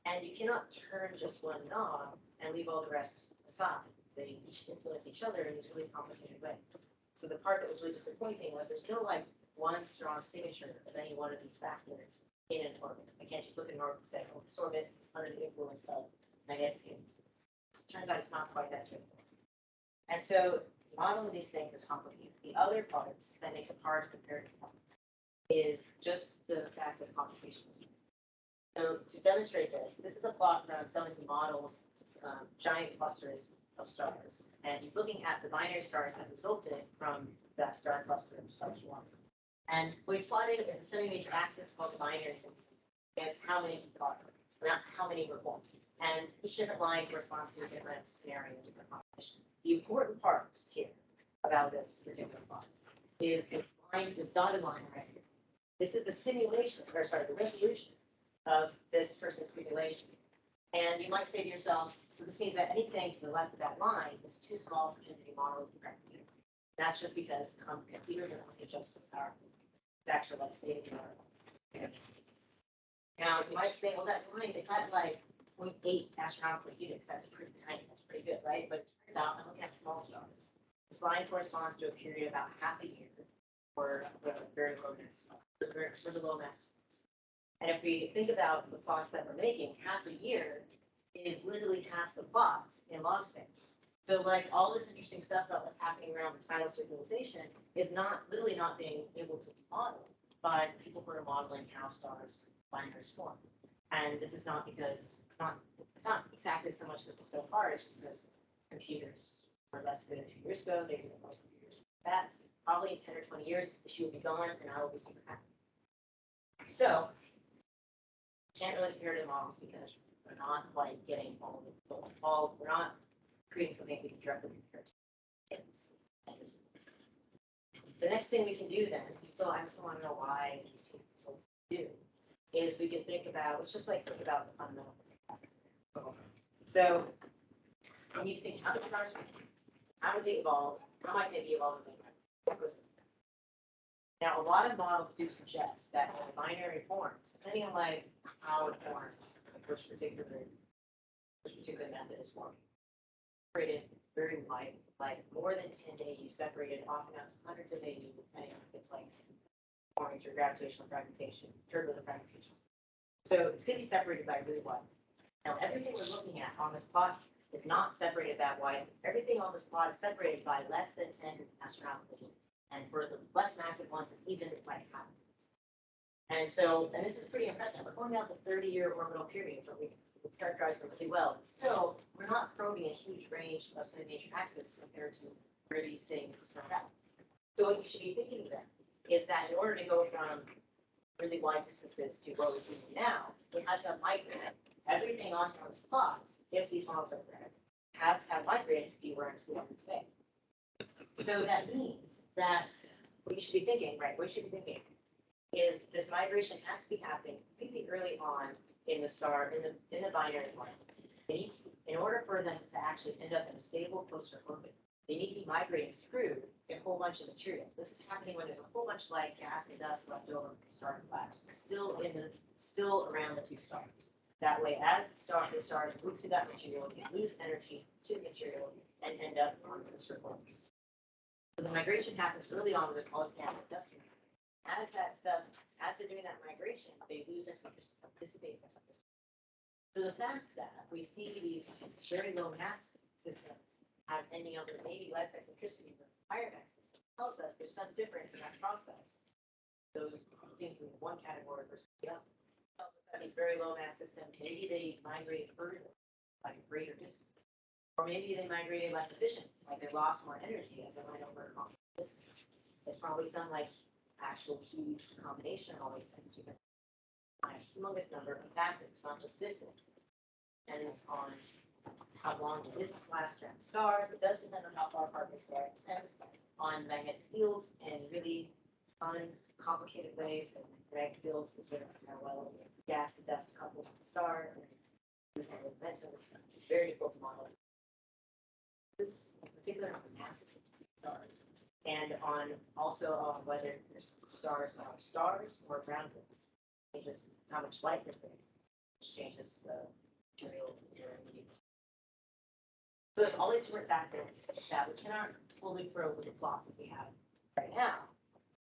And you cannot turn just one knob and leave all the rest aside. They each influence each other in these really complicated ways. So the part that was really disappointing was there's no like one strong signature of any one of these factors in an orbit. I can't just look at an orbit and say, oh, this orbit is under the influence of magnetic fields. Turns out it's not quite that straightforward. And so modeling these things is complicated. The other part that makes it hard to compare to points is just the fact of computation. So to demonstrate this is a plot from someone who models giant clusters of stars. And he's looking at the binary stars that resulted from that star cluster of stars one. And what he's plotting is a semi-major axis called the binary axis. It's how many are, not how many were formed. And each different line corresponds to a different scenario, different composition. The important part here about this particular plot is this line, this dotted line right here. This is the simulation, or sorry, the resolution of this person's simulation. And you might say to yourself, so this means that anything to the left of that line is too small for him to be modeled correctly. That's just because computers don't look at just as powerful. It's actually like state of the art. Now, you might say, well, that's fine. It's at like 0.8 astronomical units. That's pretty tiny. That's pretty good, right? But it turns out, I'm looking at small stars. This line corresponds to a period of about half a year for the very low mass, for the low mass. And if we think about the plots that we're making, half a year is literally half the plots in log space. So like all this interesting stuff about what's happening around the tidal circulation is literally not being able to be modeled by people who are modeling how stars binaries form. And this is not because, it's not exactly so much because it's so hard, it's just because computers were less good a few years ago, they didn't most computers. That probably in 10 or 20 years, this issue will be gone and I will be super happy. So, can't really compare to the models because we're not like getting we're not creating something we can directly compare to kids. The next thing we can do then, I still want to know why we see results do, is we can think about, let's just like think about the fundamentals. So we need to think, how did stars form? How did they evolve? How might they be evolving? What goes in? Now, a lot of models do suggest that in binary forms, depending on like how it forms, which particular method is forming, separated very wide, like more than 10 AU separated, often out to hundreds of AU, depending on if it's like forming through gravitational fragmentation, turbulent fragmentation. So it's going to be separated by really wide. Now, everything we're looking at on this plot is not separated that wide. Everything on this plot is separated by less than 10 astronomical units. And for the less massive ones, it's even like half. And this is pretty impressive. We're going down to 30-year orbital periods, where we characterize them really well. But still, we're not probing a huge range of semi-major axis compared to where these things start out. So what you should be thinking then is that in order to go from really wide distances to what we're doing now, we have to have migrated. Everything on those plots, if these models are correct, have to have migrated to be where I'm seeing today. So that means that what you should be thinking, right? What you should be thinking is this migration has to be happening completely early on in the star, in the binary line. In order for them to actually end up in a stable closer orbit, they need to be migrating through a whole bunch of material. This is happening when there's a whole bunch like gas and dust left over from the star collapse, still around the two stars. That way, as the stars move through that material, they lose energy to the material and end up on the surface. So the migration happens early on when there's all this gas and dust. As they're doing that migration, they lose eccentricity, dissipates eccentricity. So the fact that we see these very low mass systems have ending up with maybe less eccentricity than higher mass systems tells us there's some difference in that process. Those things in one category versus the other. Tells us that these very low mass systems, maybe they migrated further, like a greater distance. Or maybe they migrated less efficient, like they lost more energy as they went over a long distance. There's probably some like actual huge combination of all these things because a humongous number of factors, not just distance. Depends on how long the distance lasts around the stars. It does depend on how far apart they start. It depends on magnetic fields and really fun, complicated ways that magnetic fields can give us how well gas and dust coupled with the star. And momentum, it's very difficult to model. This in particular on the masses of stars. And also on whether stars are stars or brown holes. Changes how much light they're bringing, which changes the material use. So there's all these different factors that we cannot fully probe with the plot that we have right now.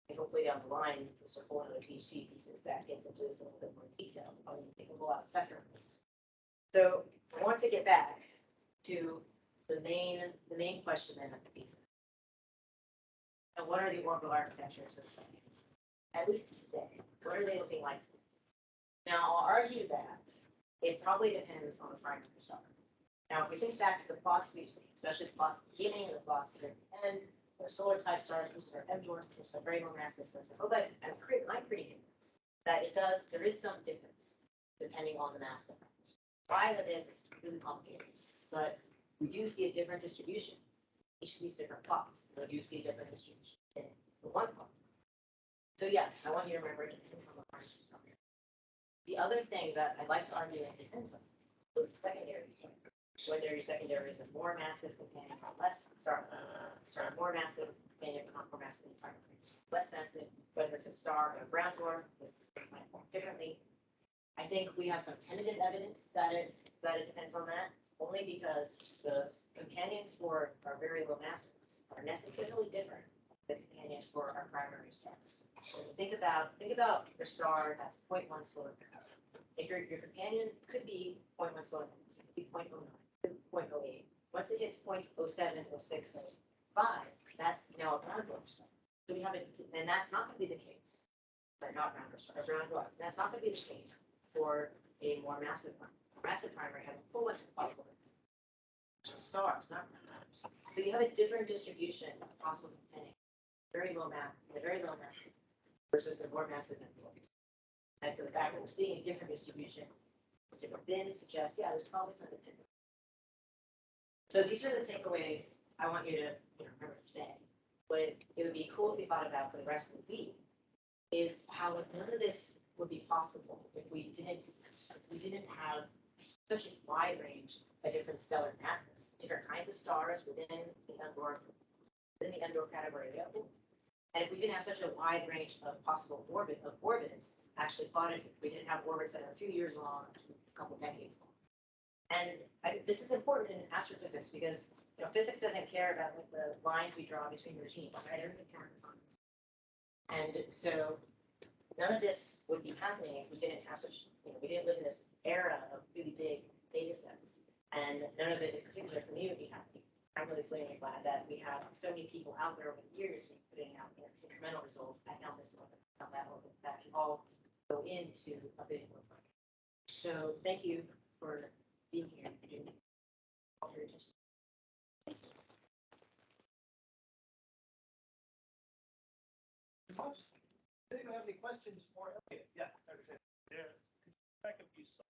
And hopefully down the line, this will hold another PhD thesis that gets into this in a little bit more detail. I'll take a whole lot of spectrum things. So I want to get back to the main question then of the thesis. And what are the orbital architectures of planets? At least today, what are they looking like today? Now, I'll argue that it probably depends on the primary star. Now, if we think back to the plots we've seen, especially the plots at the beginning and the plots at the end, the solar type stars, which are M dwarfs, which are very low mass systems. I hope I'm pretty convinced that there is some difference depending on the mass difference. Why that is really complicated, but we do see a different distribution. Each of these different plots, we do see a different distribution in the one plot. So yeah, I want you to remember it depends on the primary star. The other thing that I'd like to argue it depends on is the secondary star. Whether your secondary is a more massive companion or more massive companion but not more massive than primary. Less massive, whether it's a star or a brown dwarf, this might form differently. I think we have some tentative evidence that it depends on that, only because the companions for our very low mass ones are necessarily different than companions for our primary stars. So think about your star that's 0.1 solar mass. If your companion could be 0.1 solar mass, it could be 0.09, 0.08. Once it hits 0.07, 06, 05, that's now a brown dwarf star. So we have it, and that's not going to be the case. Sorry, not brown dwarf star, a brown dwarf. That's not going to be the case for a more massive one. A massive primary has a whole bunch of possible stars, not brown dwarfs. So you have a different distribution of possible companions. Very low mass, the very low mass versus the more massive than dwarf. And so the fact that we're seeing a different distribution, different bins suggests, yeah, there's probably some dependence. So these are the takeaways I want you to remember today. What it would be cool if we thought about for the rest of the week is how none of this would be possible if we didn't have such a wide range of different stellar masses, different kinds of stars within the M dwarf category available. And if we didn't have such a wide range of possible orbits actually plotted, if we didn't have orbits that are a few years long, a couple decades long. And this is important in astrophysics because physics doesn't care about the lines we draw between regimes, right? Everything counts on. And so none of this would be happening if we didn't have we didn't live in this era of really big data sets. And none of it, in particular for me, would be happening. I'm really flaming glad that we have so many people out there over the years putting out incremental results that count this orbit, count that orbit, that can all go into a big orbit. So thank you for being here and doing all your attention. Does anyone have any questions for Eliot? Yeah, I understand. Yeah, back up you slide.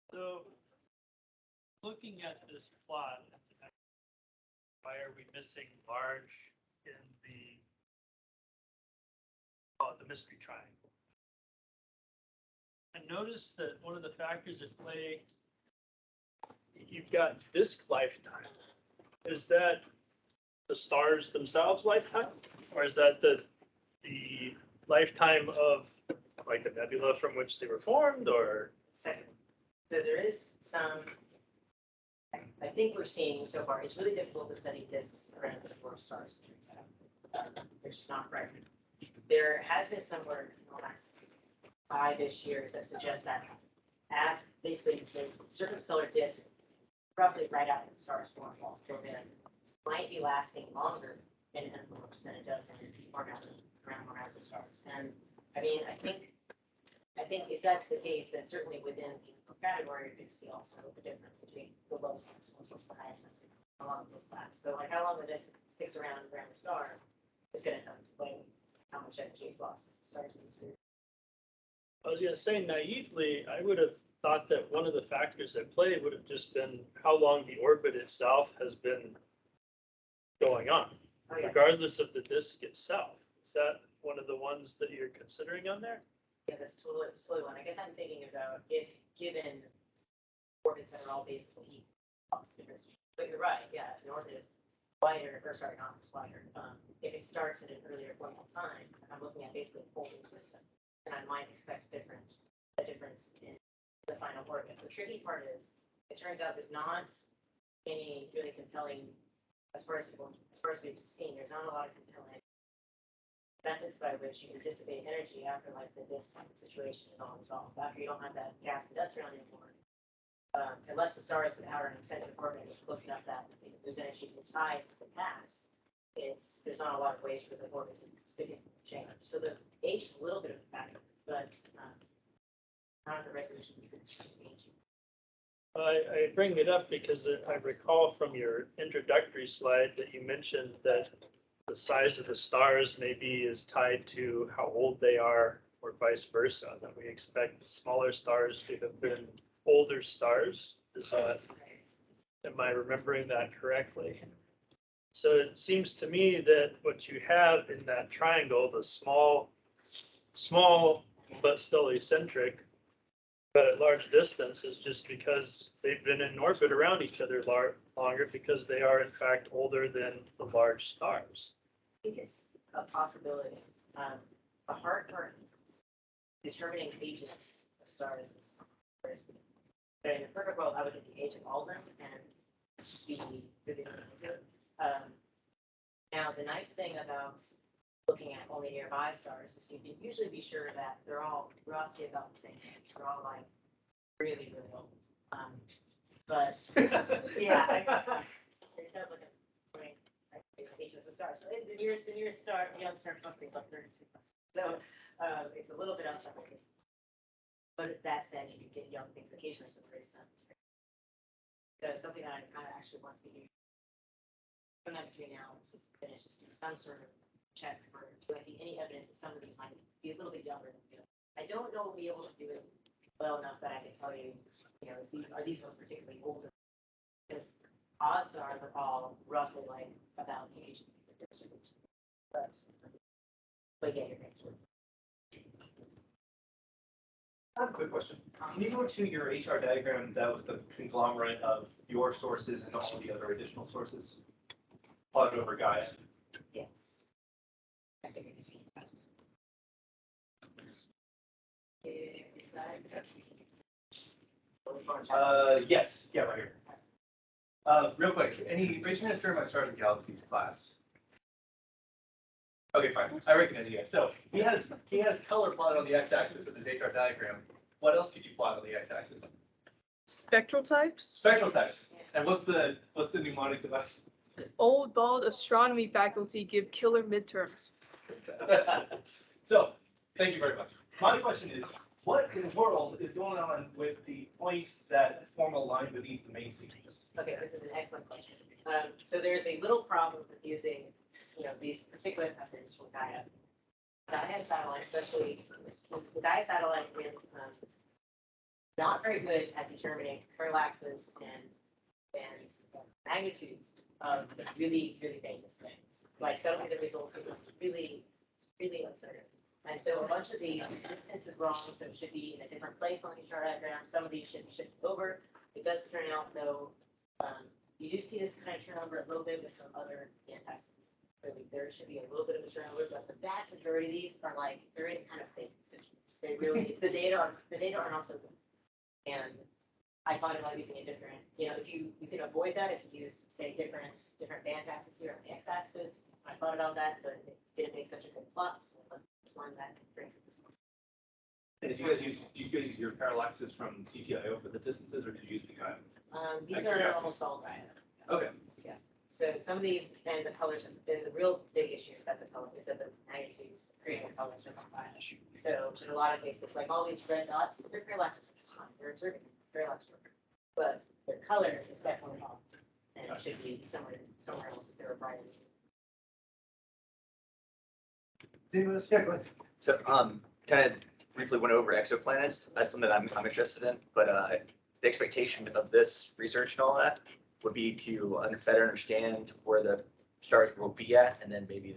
So, looking at this plot, why are we missing large in the mystery triangle? I noticed that one of the factors at play, you've got disk lifetime. Is that the stars themselves lifetime? Or is that the lifetime of like the nebula from which they were formed, or? Second, so there is some, I think we're seeing so far, it's really difficult to study disks around the dwarf stars, it turns out. They're just not right. There has been some work in the last 5-ish years that suggests that at basically the circumstellar disk, roughly right after the stars form, while still there, might be lasting longer in envelopes than it does in around horizon stars. And I mean, I think if that's the case, then certainly within the category, you see also the difference between the lowest maximums and the highest maximums along this last. So like how long the disk sticks around the star is going to come to play with how much energy is lost as the stars move through. I was gonna say naively, I would have thought that one of the factors at play would have just been how long the orbit itself has been going on, Oh, yeah. regardless of the disk itself. Is that one of the ones that you're considering on there? Yeah, that's totally one. I guess I'm thinking about if given orbits that are all basically equal, but you're right, yeah, if the orbit is wider, or sorry, not as wider, if it starts at an earlier point in time, I'm looking at basically the whole new system, and I might expect a difference in the final orbit. The tricky part is, it turns out there's not any really compelling, as far as we've seen, there's not a lot of compelling methods by which you can dissipate energy after like this situation is all resolved, after you don't have that gas and dust around anymore. Unless the stars out in an eccentric orbit is close enough that there's energy to tides as they pass, there's not a lot of ways for the orbit to significantly change. So the age is a little bit of a factor, but not the resolution you can change. I bring it up because I recall from your introductory slide that you mentioned that the size of the stars maybe is tied to how old they are, or vice versa, that we expect smaller stars to have been older stars. Am I remembering that correctly? So it seems to me that what you have in that triangle, the small but still eccentric, but at large distance, is just because they've been in orbit around each other longer, because they are in fact older than the large stars. I think it's a possibility. The hard part is determining ages of stars is first. So in the perfect world, I would get the age of all of them and be really into it. Now, the nice thing about looking at only nearby stars is you can usually be sure that they're all roughly about the same age. They're all like really, really old. But yeah, it sounds like ages of stars. But the nearest star, the young star clustering is like 32. So it's a little bit outside of this. But that said, you get young things occasionally, so very sun. So something that I kind of actually want to do. Sometime between now and just finish, just do some sort of check for, do I see any evidence that some of these might be a little bit younger than the other? I don't know if we'll be able to do it well enough that I can tell you, are these ones particularly older? Because odds are they're all roughly like about the age of the district. But yeah, you're right. I have a quick question. Can you go to your HR diagram that was the conglomerate of your sources and all the other additional sources? Plot it over Gaia. Yes. I think it's Yes, yeah, right here. Real quick, raise your hand if you're in my Stars and Galaxies class. Okay, fine. I recognize you guys. So he has color plotted on the x-axis of his HR diagram. What else could you plot on the x-axis? Spectral types? Spectral types. And what's the mnemonic device? Old bald astronomy faculty give killer midterms. So, thank you very much. My question is, what in the world is going on with the points that form a line beneath the main sequence? Okay, this is an excellent question. So there's a little problem with using, these particular methods from Gaia. Gaia satellite, especially the Gaia satellite, is not very good at determining parallaxes and magnitudes of really, really famous things. Like suddenly the results are really, really uncertain. And so a bunch of these, distance is wrong, so it should be in a different place on the chart diagram. Some of these should be shifted over. It does turn out though, you do see this kind of turnover a little bit with some other passes. So there should be a little bit of a turnover, but the vast majority of these are like, they're in kind of fake positions. They really, the data aren't also good. And I thought about using a different, if you can avoid that if you use, say, different band passes here on the x-axis. I thought about that, but it didn't make such a good plot, so this one that brings it this one. And do you guys use your parallaxes from CTIO for the distances, or did you use the guidance? These Out of are curiosity. almost all right. Okay. So some of these and the colors, the real big issue is that the magnitudes create the colors are not right. So in a lot of cases, like all these red dots, their parallaxes are just fine. They're observing parallax work, but their color is definitely off, and it should be somewhere else if they're brighter. Yeah, go ahead. So, kind of briefly went over exoplanets. That's something I'm interested in, but the expectation of this research and all that would be to better understand where the stars will be at, and then maybe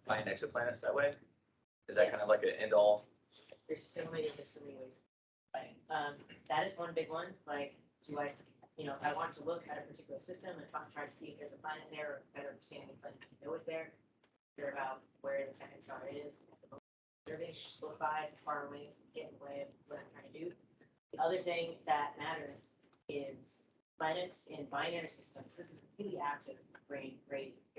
find exoplanets that way. Is that kind of like an end all? There's so many ways. Like, that is one big one. Like, do I, if I want to look at a particular system and try to see if there's a planet there, or better understanding the planet I know is there, figure out where the second star is, observing close by, far away, get in the way of what I'm trying to do. The other thing that matters is planets in binary systems. This is a really active, great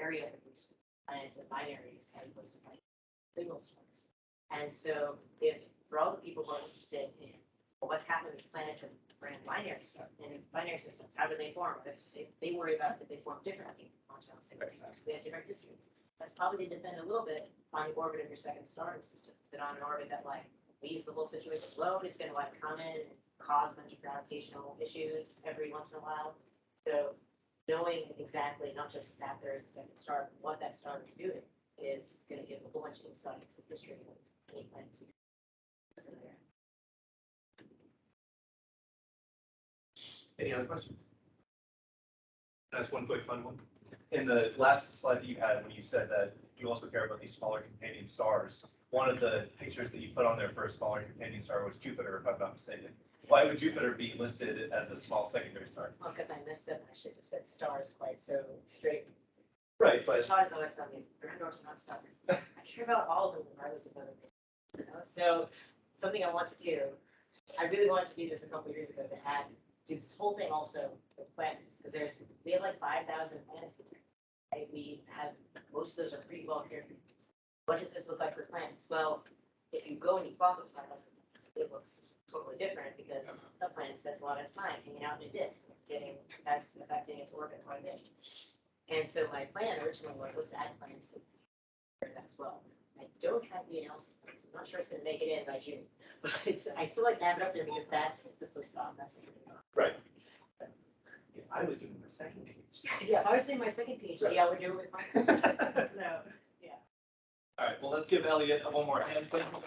area of research. Planets in binaries as opposed to like single stars. And so if for all the people who are interested in what's happening to these planets in binary stuff, in binary systems, how do they form? They worry about that they form differently on single stars. They have different histories. That's probably to depend a little bit on the orbit of your second star in the system. Is it on an orbit that like leaves the whole situation alone? It's going to like come in and cause a bunch of gravitational issues every once in a while. So knowing exactly not just that there is a second star, but what that star is doing is going to give a whole bunch of insight into the history of any planets in there. Any other questions? That's one quick fun one. In the last slide that you had, when you said that you also care about these smaller companion stars, one of the pictures that you put on there for a smaller companion star was Jupiter, if I'm not mistaken. Why would Jupiter be listed as a small secondary star? Well, because I missed it. I should have said stars quite so straight. Right, but Stars always tell me they're not stars. I care about all of them regardless of whether they're So something I want to do, I really wanted to do this a couple of years ago to do this whole thing also with planets, because we have like 5,000 planets. Right? We have, most of those are pretty well cared for. What does this look like for planets? Well, if you go and you plot those 5,000 planets, it looks totally different because the planet spends a lot of its time hanging out in a disk, that's affecting its orbit quite a bit. And so my plan originally was let's add planets to that as well. I don't have the analysis done, so I'm not sure it's going to make it in by June, but I still like to have it up there because that's the postdoc. That's what we're doing. right. If I was doing the second page. Yeah, if I was doing my second PhD, I would do it with my. So, yeah. All right, well, let's give Eliot one more hand. Thank you.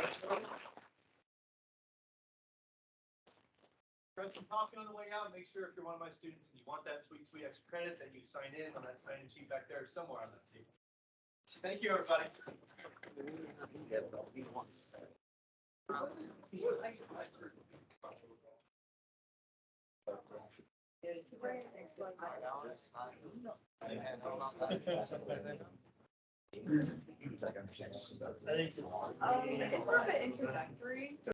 Grab some coffee on the way out. Make sure if you're one of my students and you want that sweet extra credit, that you sign in on that sign-in sheet back there somewhere on that table. Thank you, everybody. I think It's a little bit introductory.